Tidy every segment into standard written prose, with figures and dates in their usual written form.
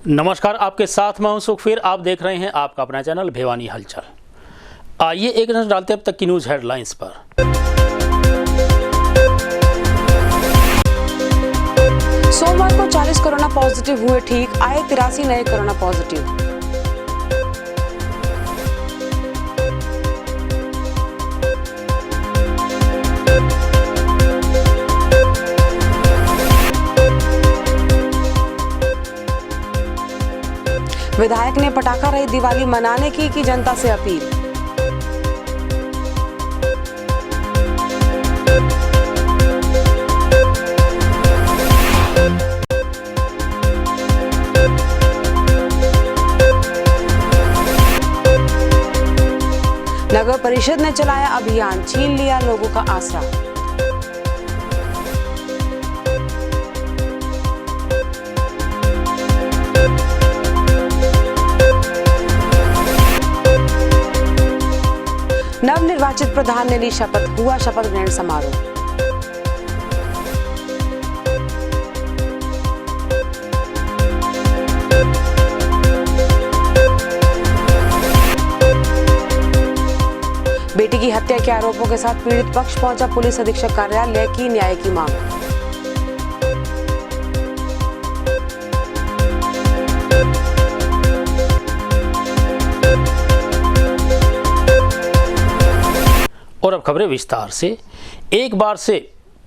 नमस्कार, आपके साथ मैं हूं सुखवीर। आप देख रहे हैं आपका अपना चैनल भिवानी हलचल। आइए एक नजर डालते हैं अब तक की न्यूज हेडलाइंस पर। सोमवार को 40 कोरोना पॉजिटिव हुए ठीक, आए 83 नए कोरोना पॉजिटिव। विधायक ने पटाखा रहित दिवाली मनाने की जनता से अपील। नगर परिषद ने चलाया अभियान, छीन लिया लोगों का आसरा। नवनिर्वाचित प्रधान ने ली शपथ, हुआ शपथ ग्रहण समारोह। बेटी की हत्या के आरोपों के साथ पीड़ित पक्ष पहुंचा पुलिस अधीक्षक कार्यालय, की न्याय की मांग। और अब खबरें विस्तार से। एक बार से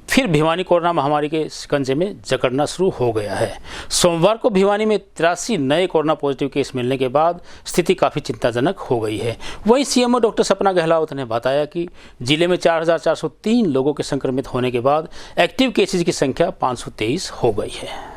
फिर भिवानी कोरोना महामारी के शिकंजे में जकड़ना शुरू हो गया है। सोमवार को भिवानी में 83 नए कोरोना पॉजिटिव केस मिलने के बाद स्थिति काफ़ी चिंताजनक हो गई है। वहीं सीएमओ डॉक्टर सपना गहलावत ने बताया कि जिले में 4403 लोगों के संक्रमित होने के बाद एक्टिव केसेज की संख्या 523 हो गई है।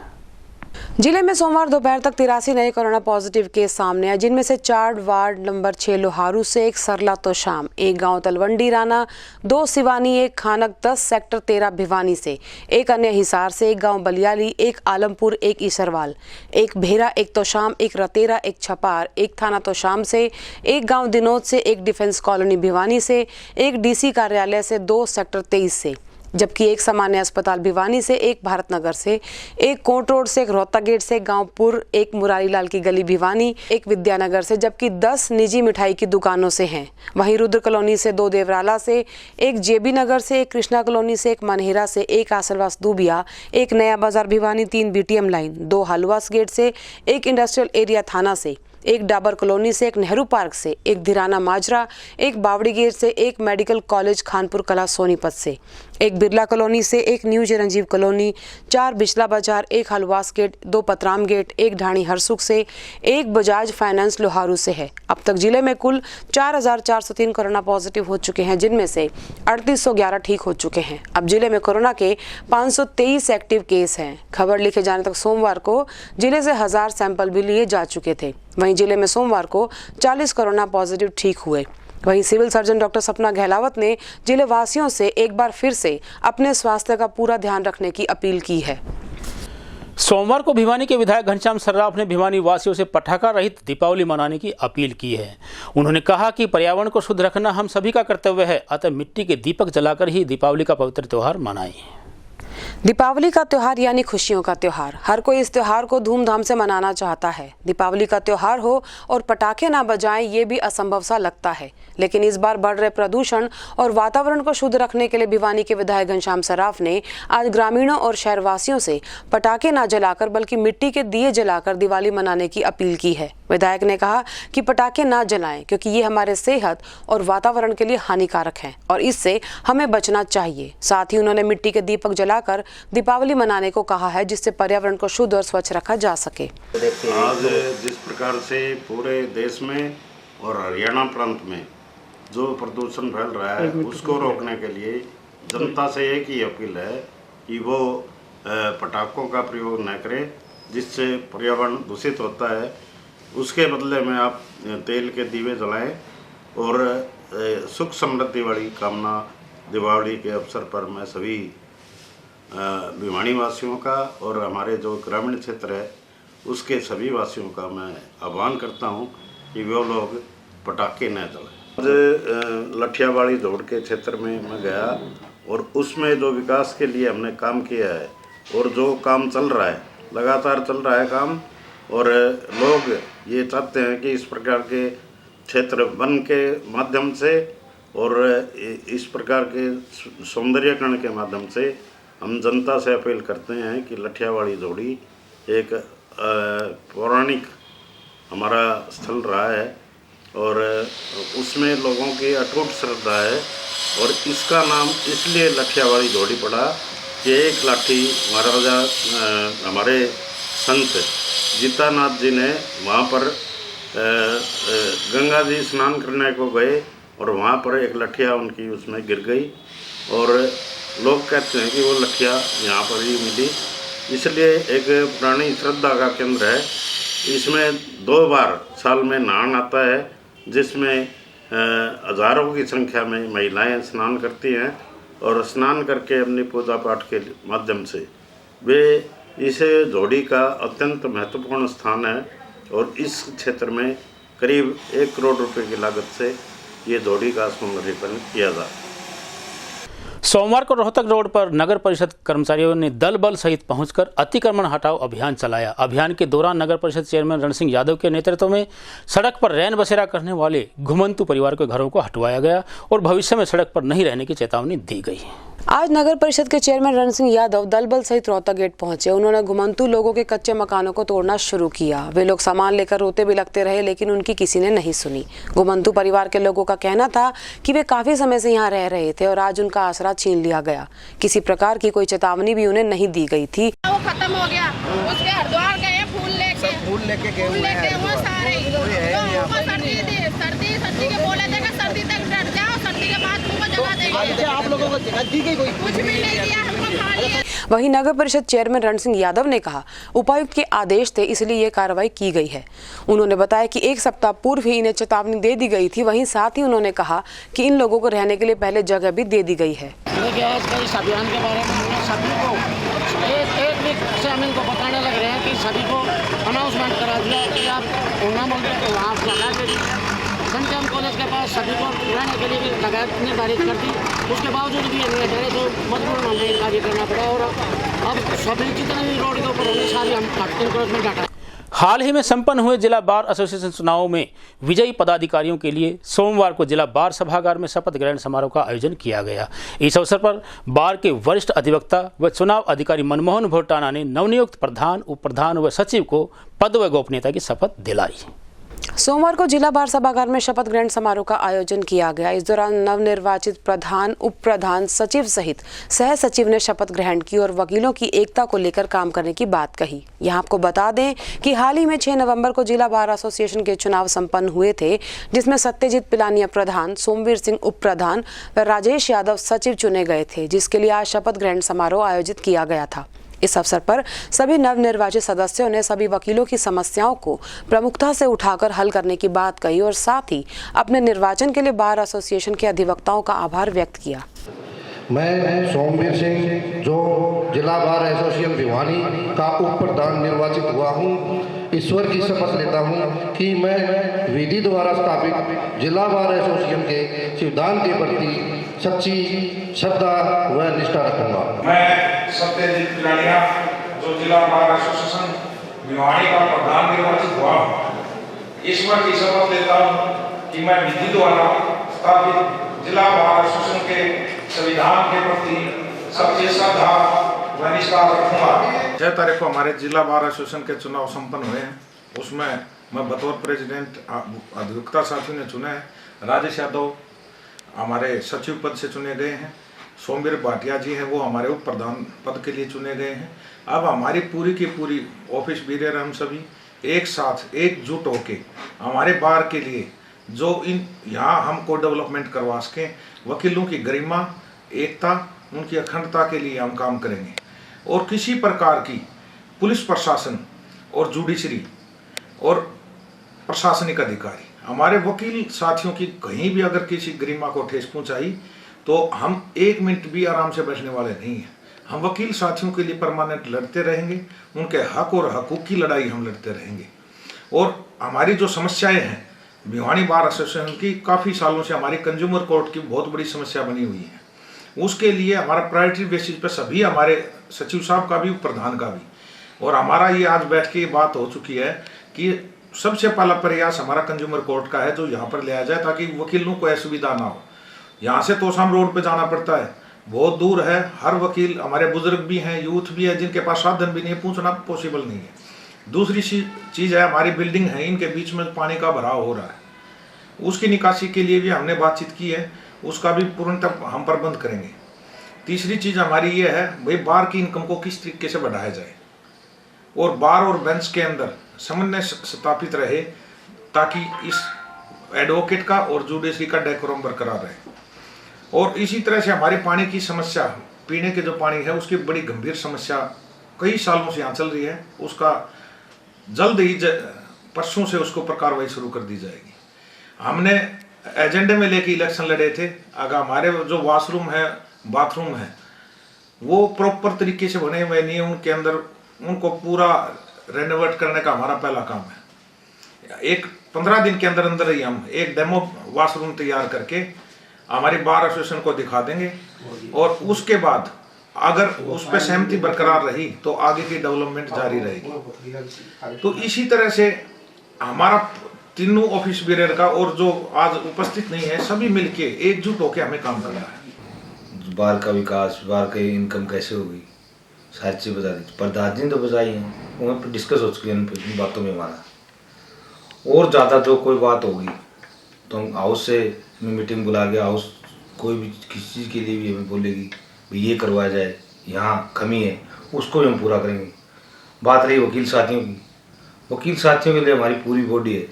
जिले में सोमवार दोपहर तक 83 नए कोरोना पॉजिटिव केस सामने आए, जिनमें से 4 वार्ड नंबर 6 लोहारू से, 1 सरला तोशाम, 1 गांव तलवंडी राना, 2 सिवानी, 1 खानक, 10 सेक्टर 13 भिवानी से, 1 अन्य हिसार से, 1 गांव बलियाली, 1 आलमपुर, 1 ईसरवाल, 1 भेरा, 1 तोशाम, 1 रतेरा, 1 छपार, 1 थाना तोशाम से, 1 गांव दिनोद से, 1 डिफेंस कॉलोनी भिवानी से, 1 डीसी कार्यालय से, 2 सेक्टर 23 से, जबकि 1 सामान्य अस्पताल भिवानी से, 1 भारत नगर से, 1 कोट रोड से, 1 रोहतक गेट से, गांवपुर, 1 मुरारी लाल की गली भिवानी, 1 विद्यानगर से, जबकि 10 निजी मिठाई की दुकानों से हैं। वहीं रुद्र कॉलोनी से, 2 देवराला से, 1 जेबी नगर से, 1 कृष्णा कॉलोनी से, 1 मनहेरा से, 1 आसलवास दूबिया, 1 नया बाजार Bhiwani, 3 BTM line, 2 Halwas gate से, 1 इंडस्ट्रियल एरिया थाना से, 1 डाबर कॉलोनी से, 1 नेहरू पार्क से, 1 धीराना माजरा, 1 बावड़ी गेट से, 1 मेडिकल कॉलेज खानपुर कला सोनीपत से, 1 बिरला कॉलोनी से, 1 न्यू चिरंजीव कॉलोनी, 4 बिचला बाजार, 1 हलवास गेट, 2 पतराम गेट, 1 ढाणी हरसुख से, 1 बजाज फाइनेंस लोहारू से है। अब तक जिले में कुल 4403 कोरोना पॉजिटिव हो चुके हैं, जिनमें से 3811 ठीक हो चुके हैं। अब जिले में कोरोना के 523 एक्टिव केस हैं। खबर लिखे जाने तक सोमवार को जिले से 1000 सैंपल भी लिए जा चुके थे। वहीं जिले में सोमवार को 40 कोरोना पॉजिटिव ठीक हुए। वहीं सिविल सर्जन डॉक्टर सपना गहलावत ने जिले वासियों से एक बार फिर से अपने स्वास्थ्य का पूरा ध्यान रखने की अपील की है। सोमवार को भिवानी के विधायक घनश्याम सर्राफ ने भिवानी वासियों से पटाखा रहित दीपावली मनाने की अपील की है। उन्होंने कहा कि पर्यावरण को शुद्ध रखना हम सभी का कर्तव्य है, अतः मिट्टी के दीपक जलाकर ही दीपावली का पवित्र त्योहार मनाएं। दीपावली का त्योहार यानी खुशियों का त्योहार। हर कोई इस त्योहार को धूमधाम से मनाना चाहता है। दीपावली का त्योहार हो और पटाखे ना बजाएं, ये भी असंभव सा लगता है। लेकिन इस बार बढ़ रहे प्रदूषण और वातावरण को शुद्ध रखने के लिए भिवानी के विधायक घनश्याम सर्राफ ने आज ग्रामीणों और शहरवासियों से पटाखे ना जलाकर बल्कि मिट्टी के दिए जलाकर दिवाली मनाने की अपील की है। विधायक ने कहा कि पटाखे ना जलाएं, क्योंकि ये हमारे सेहत और वातावरण के लिए हानिकारक हैं और इससे हमें बचना चाहिए। साथ ही उन्होंने मिट्टी के दीपक जलाकर दीपावली मनाने को कहा है, जिससे पर्यावरण को शुद्ध और स्वच्छ रखा जा सके। आज जिस प्रकार से पूरे देश में और हरियाणा प्रांत में जो प्रदूषण फैल रहा है, उसको रोकने के लिए जनता से एक ही अपील है कि वो पटाखों का प्रयोग न करें, जिससे पर्यावरण दूषित होता है। उसके बदले में आप तेल के दीवे जलाएं और सुख समृद्धि वाली कामना दीपावली के अवसर पर मैं सभी भिवानी वासियों का और हमारे जो ग्रामीण क्षेत्र है उसके सभी वासियों का मैं आह्वान करता हूं कि वो लोग पटाखे न जलाएं। आज लठियावाड़ी दौड़ के क्षेत्र में मैं गया और उसमें जो विकास के लिए हमने काम किया है और जो काम चल रहा है, लगातार चल रहा है काम, और लोग ये चाहते हैं कि इस प्रकार के क्षेत्र वन के माध्यम से और इस प्रकार के सौंदर्यकरण के माध्यम से हम जनता से अपील करते हैं कि लठियावाड़ी जोड़ी एक पौराणिक हमारा स्थल रहा है और उसमें लोगों की अटूट श्रद्धा है और इसका नाम इसलिए लठियावाड़ी जोड़ी पड़ा कि एक लाठी महाराजा हमारे संत जीतानाथ जी ने वहाँ पर गंगा जी स्नान करने को गए और वहाँ पर एक लठिया उनकी उसमें गिर गई और लोग कहते हैं कि वो लठिया यहाँ पर ही मिली, इसलिए एक पुरानी श्रद्धा का केंद्र है। इसमें 2 बार साल में नहान आता है जिसमें हजारों की संख्या में महिलाएं स्नान करती हैं और स्नान करके अपनी पूजा पाठ के माध्यम से वे इस जोड़ी का अत्यंत महत्वपूर्ण स्थान है और इस क्षेत्र में करीब 1 करोड़ रुपए की लागत से ये जोड़ी का सौंदर्यीकरण किया जा। सोमवार को रोहतक रोड पर नगर परिषद कर्मचारियों ने दल बल सहित पहुंचकर अतिक्रमण हटाओ अभियान चलाया। अभियान के दौरान नगर परिषद चेयरमैन रण सिंह यादव के नेतृत्व में सड़क पर रैन बसेरा करने वाले घुमंतु परिवार के घरों को हटवाया गया और भविष्य में सड़क पर नहीं रहने की चेतावनी दी गई। आज नगर परिषद के चेयरमैन रण सिंह यादव दल बल सहित रोहतक गेट पहुंचे। उन्होंने घुमंतु लोगों के कच्चे मकानों को तोड़ना शुरू किया। वे लोग सामान लेकर रोते भी लगते रहे लेकिन उनकी किसी ने नहीं सुनी। घुमंतु परिवार के लोगों का कहना था कि वे काफी समय से यहाँ रह रहे थे और आज उनका आसरा छीन लिया गया। किसी प्रकार की कोई चेतावनी भी उन्हें नहीं दी गई थी। वो खत्म हो गया, उसके हरिद्वार गए फूल लेके गए वो सारे सर्दी के बोले थे कि सर्दी तक डट जाओ, सर्दी के बाद तुमको जगह देंगे। आप लोगों को जगह दी गई? कुछ भी नहीं दिया हमको, खाली। वहीं नगर परिषद चेयरमैन रण सिंह यादव ने कहा उपायुक्त के आदेश थे इसलिए ये कार्रवाई की गई है। उन्होंने बताया कि 1 सप्ताह पूर्व ही इन्हें चेतावनी दे दी गई थी। वहीं साथ ही उन्होंने कहा कि इन लोगों को रहने के लिए पहले जगह भी दे दी गई है। इस अभियान के बारे में हमने सभी को एक वीक से हम इनको बताने लग रहे हैं कि सभी को अनाउंसमेंट करा दिया कि आप होना बोलते हैं तो वहाँ लगा के संजम कॉलेज के पास सभी को रहने के लिए भी लगात निर्धारित कर दी। उसके बावजूद भी नहीं डरे तो मजबूर हमें कार्य करना पड़ा और अब सभी जितने भी रोड के ऊपर होंगे सारी हम इंक्रोचमेंट हटा। हाल ही में संपन्न हुए जिला बार एसोसिएशन चुनावों में विजयी पदाधिकारियों के लिए सोमवार को जिला बार सभागार में शपथ ग्रहण समारोह का आयोजन किया गया। इस अवसर पर बार के वरिष्ठ अधिवक्ता व चुनाव अधिकारी मनमोहन भोटाना ने नवनियुक्त प्रधान, उप प्रधान व सचिव को पद व गोपनीयता की शपथ दिलाई। सोमवार को जिला बार सभागार में शपथ ग्रहण समारोह का आयोजन किया गया। इस दौरान नवनिर्वाचित प्रधान, उप प्रधान, सचिव सहित सह सचिव ने शपथ ग्रहण की और वकीलों की एकता को लेकर काम करने की बात कही। यहाँ आपको बता दें कि हाल ही में 6 नवंबर को जिला बार एसोसिएशन के चुनाव संपन्न हुए थे जिसमें सत्यजीत पिलानिया प्रधान, सोमवीर सिंह उप प्रधान व राजेश यादव सचिव चुने गए थे, जिसके लिए आज शपथ ग्रहण समारोह आयोजित किया गया था। इस अवसर पर सभी नवनिर्वाचित सदस्यों ने सभी वकीलों की समस्याओं को प्रमुखता से उठाकर हल करने की बात कही और साथ ही अपने निर्वाचन के लिए बार एसोसिएशन के अधिवक्ताओं का आभार व्यक्त किया। मैं सोमवीर सिंह जो जिला बार एसोसिएशन भिवानी का उप प्रधान निर्वाचित हुआ हूँ, ईश्वर की शपथ लेता हूँ कि मैं विधि द्वारा स्थापित जिला बार एसोसिएशन के संविधान के प्रति सच्ची श्रद्धा व निष्ठा रखूंगा। मैं सत्यजीत पिलानिया जो जिला बार एसोसिएशन भिवानी का प्रधान निर्वाचित हुआ, ईश्वर की शपथ लेता हूँ कि मैं विधि द्वारा स्थापित जिला बार एसोसिएशन के संविधान के प्रति सच्ची श्रद्धा व निष्ठा रखूंगा। 6 तारीख को हमारे जिला बार एसोसिएशन के चुनाव संपन्न हुए हैं, उसमें मैं बतौर प्रेसिडेंट अधिवक्ता साथियों ने चुने हैं। राजेश यादव हमारे सचिव पद से चुने गए हैं। सोमवीर भाटिया जी हैं, वो हमारे उप प्रधान पद के लिए चुने गए हैं। अब हमारी पूरी की पूरी ऑफिस बीरे हम सभी एक साथ एकजुट होके हमारे बार के लिए जो इन यहाँ हम को डेवलपमेंट करवा सकें, वकीलों की गरिमा, एकता, उनकी अखंडता के लिए हम काम करेंगे और किसी प्रकार की पुलिस प्रशासन और जुडिशरी और प्रशासनिक अधिकारी हमारे वकील साथियों की कहीं भी अगर किसी गरिमा को ठेस पहुंचाई तो हम 1 मिनट भी आराम से बैठने वाले नहीं हैं। हम वकील साथियों के लिए परमानेंट लड़ते रहेंगे, उनके हक और हकूक़ की लड़ाई हम लड़ते रहेंगे। और हमारी जो समस्याएं हैं भिवानी बार एसोसिएशन की, काफ़ी सालों से हमारी कंज्यूमर कोर्ट की बहुत बड़ी समस्या बनी हुई है। उसके लिए हमारा प्रायोरिटी बेसिस पर सभी हमारे सचिव साहब का भी, प्रधान का भी, और हमारा ये आज बैठ के बात हो चुकी है कि सबसे पहला प्रयास हमारा कंज्यूमर कोर्ट का है जो यहाँ पर लिया जाए, ताकि वकीलों को असुविधा ना हो। यहाँ से तोशाम रोड पे जाना पड़ता है, बहुत दूर है। हर वकील, हमारे बुजुर्ग भी हैं, यूथ भी है, जिनके पास साधन भी नहीं है, पूछना पॉसिबल नहीं है। दूसरी चीज़ है, हमारी बिल्डिंग है, इनके बीच में पानी का भराव हो रहा है, उसकी निकासी के लिए भी हमने बातचीत की है, उसका भी पूर्णतः हम प्रबंध करेंगे। तीसरी चीज़ हमारी ये है भाई, बार की इनकम को किस तरीके से बढ़ाया जाए और बार और बेंच के अंदर समन्वय स्थापित रहे, ताकि इस एडवोकेट का और जुडिशरी का डेकोरम बरकरार रहे। और इसी तरह से हमारी पानी की समस्या, पीने के जो पानी है उसकी बड़ी गंभीर समस्या कई सालों से यहाँ चल रही है, उसका जल्द ही परसों से उसको पर कार्रवाई शुरू कर दी जाएगी। हमने एजेंडे में लेके इलेक्शन लड़े थे, अगर हमारे जो वॉशरूम है, बाथरूम है, वो प्रॉपर तरीके से बने हुए नहीं है, उनके अंदर उनको पूरा रेनोवेट करने का हमारा पहला काम है। एक 15 दिन के अंदर अंदर ही हम एक डेमो वॉशरूम तैयार करके हमारी बार एसोसिएशन को दिखा देंगे, और उसके बाद अगर उस पर सहमति बरकरार रही तो आगे की डेवलपमेंट जारी रहेगी। तो इसी तरह से हमारा तीनों ऑफिस बेरर का और जो आज उपस्थित नहीं है, सभी मिलके एकजुट होकर हमें काम करना है। बार का विकास, बार की इनकम कैसे होगी, सारी चीज़ बता दी। प्रधान जी ने तो बताई हैं, वहाँ पर डिस्कस हो चुकी है इन बातों में हमारा। और ज़्यादा जो कोई बात होगी तो हम हाउस से मीटिंग बुला के, हाउस कोई भी किसी चीज़ के लिए भी हमें बोलेगी भाई ये करवाया जाए, यहाँ कमी है, उसको भी हम पूरा करेंगे। बात रही वकील साथियों की, वकील साथियों के लिए हमारी पूरी बॉडी है,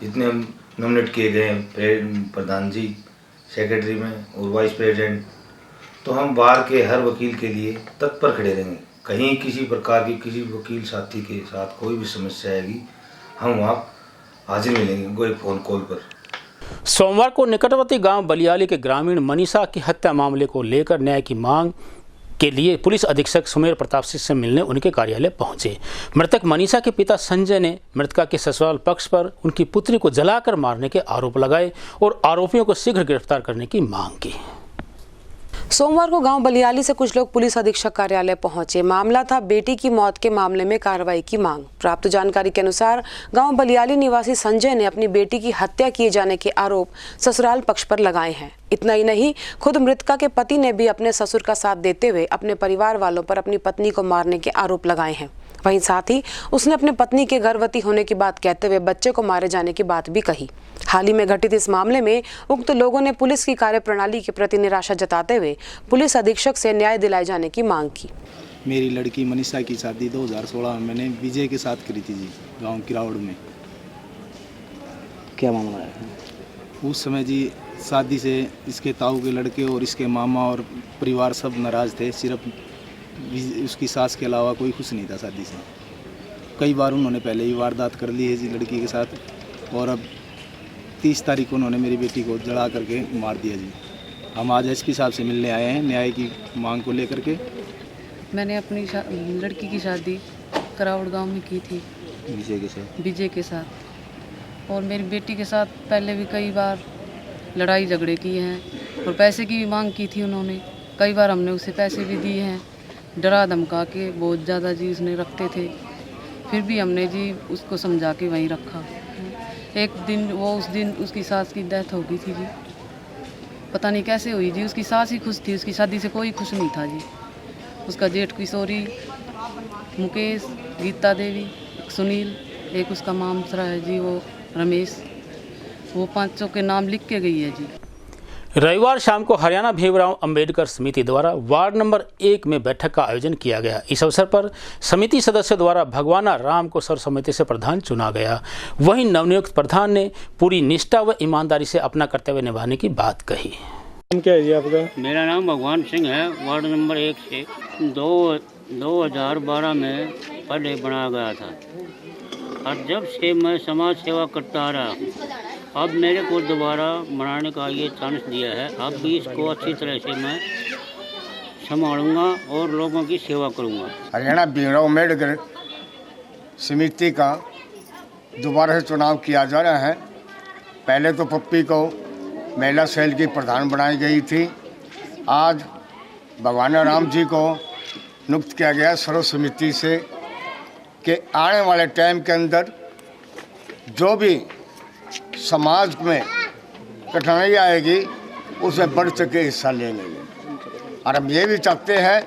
जितने हम नॉमिनेट किए गए हैं, प्रधान जी, सेक्रेटरी में और वाइस प्रेसिडेंट, तो हम बाहर के हर वकील के लिए तत्पर खड़े रहेंगे। कहीं किसी प्रकार की किसी वकील साथी के साथ कोई भी समस्या आएगी, हम वहाँ हाजिर मिलेंगे, कोई फ़ोन कॉल पर। सोमवार को निकटवर्ती गांव बलियाली के ग्रामीण मनीषा की हत्या मामले को लेकर न्याय की मांग के लिए पुलिस अधीक्षक सुमेर प्रताप सिंह से मिलने उनके कार्यालय पहुंचे। मृतक मनीषा के पिता संजय ने मृतका के ससुराल पक्ष पर उनकी पुत्री को जलाकर मारने के आरोप लगाए और आरोपियों को शीघ्र गिरफ्तार करने की मांग की। सोमवार को गांव बलियाली से कुछ लोग पुलिस अधीक्षक कार्यालय पहुंचे। मामला था बेटी की मौत के मामले में कार्रवाई की मांग। प्राप्त जानकारी के अनुसार गांव बलियाली निवासी संजय ने अपनी बेटी की हत्या किए जाने के आरोप ससुराल पक्ष पर लगाए हैं। इतना ही नहीं, खुद मृतका के पति ने भी अपने ससुर का साथ देते हुए अपने परिवार वालों पर अपनी पत्नी को मारने के आरोप लगाए हैं। वहीं साथ ही उसने अपनी पत्नी के गर्भवती होने की बात कहते हुए बच्चे को मारे जाने की बात भी कही। हाल ही में घटित इस मामले में उक्त लोगों ने पुलिस की कार्यप्रणाली के प्रति निराशा जताते हुए पुलिस अधीक्षक से न्याय दिलाए जाने की मांग की। मेरी लड़की मनीषा की शादी 2016 में मैंने विजय के साथ करी थी जी, गांव किरावड़ में। क्या मामला है? उस समय जी शादी से इसके ताऊ के लड़के और इसके मामा और परिवार सब नाराज़ थे, सिर्फ उसकी सास के अलावा कोई खुश नहीं था शादी से। कई बार उन्होंने पहले ही वारदात कर ली है जी लड़की के साथ, और अब 30 तारीख को उन्होंने मेरी बेटी को जला करके मार दिया जी। हम आज एसपी साहब से मिलने आए हैं न्याय की मांग को लेकर के। मैंने अपनी लड़की की शादी करावड़ गांव में की थी विजय के साथ, और मेरी बेटी के साथ पहले भी कई बार लड़ाई झगड़े किए हैं और पैसे की भी मांग की थी उन्होंने। कई बार हमने उसे पैसे भी दिए हैं, डरा धमका के बहुत ज़्यादा जी उसने रखते थे, फिर भी हमने जी उसको समझा के वहीं रखा। एक दिन उस दिन उसकी सास की डेथ हो गई थी जी, पता नहीं कैसे हुई जी। उसकी सास ही खुश थी, उसकी शादी से कोई खुश नहीं था जी। उसका जेठ किशोरी, मुकेश, गीता देवी, सुनील, एक उसका मामसरा है जी वो रमेश, वो 5 के नाम लिख के गई है जी। रविवार शाम को हरियाणा भीमराव अंबेडकर समिति द्वारा वार्ड नंबर 1 में बैठक का आयोजन किया गया। इस अवसर पर समिति सदस्यों द्वारा भगवाना राम को सर्वसम्मति से प्रधान चुना गया। वहीं नवनियुक्त प्रधान ने पूरी निष्ठा व ईमानदारी से अपना कर्तव्य निभाने की बात कही। क्या है जी आपका? मेरा नाम भगवान सिंह है। वार्ड नंबर 1 से 2012 में पहले बनाया गया था, और जब से मैं समाज सेवा करता आ रहा हूँ, अब मेरे को दोबारा बनाने का ये चांस दिया है। अब भी इसको अच्छी तरह से मैं संभालूंगा और लोगों की सेवा करूंगा। हरियाणा भीमराव अम्बेडकर समिति का दोबारा से चुनाव किया जा रहा है। पहले तो पप्पी को महिला सेल की प्रधान बनाई गई थी। आज भगवान राम जी को नियुक्त किया गया सर्व समिति से कि आने वाले टाइम के अंदर जो भी समाज में कठिनाई आएगी उसमें बढ़ चढ़ हिस्सा लेंगे। और हम ये भी चाहते हैं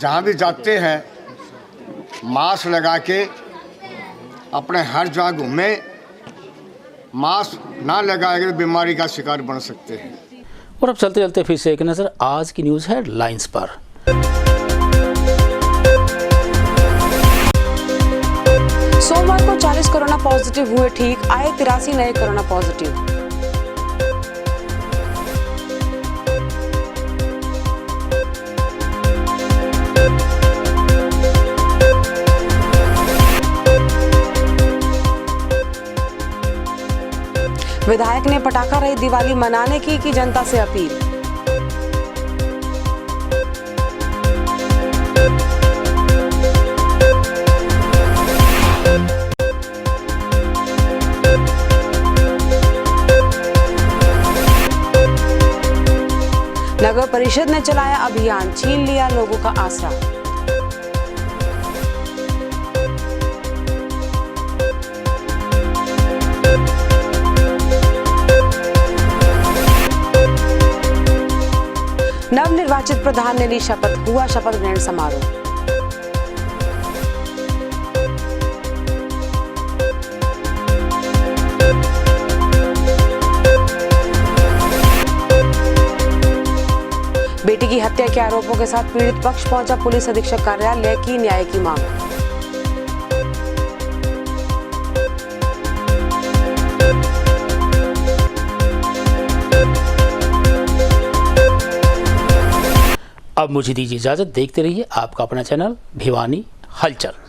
जहाँ भी जाते हैं मास्क लगा के अपने हर जगह घूमें, मास्क ना लगाएंगे तो बीमारी का शिकार बन सकते हैं। और अब चलते चलते फिर से एक नज़र आज की न्यूज़ हेडलाइंस पर। सोमवार को 40 कोरोना पॉजिटिव हुए ठीक, आए 83 नए कोरोना पॉजिटिव। विधायक ने पटाखा रहित दिवाली मनाने की जनता से अपील। नगर परिषद ने चलाया अभियान, छीन लिया लोगों का आसरा। नवनिर्वाचित प्रधान ने ली शपथ, हुआ शपथ ग्रहण समारोह। बेटी की हत्या के आरोपों के साथ पीड़ित पक्ष पहुंचा पुलिस अधीक्षक कार्यालय, की न्याय की मांग। अब मुझे दीजिए इजाजत, देखते रहिए आपका अपना चैनल भिवानी हलचल।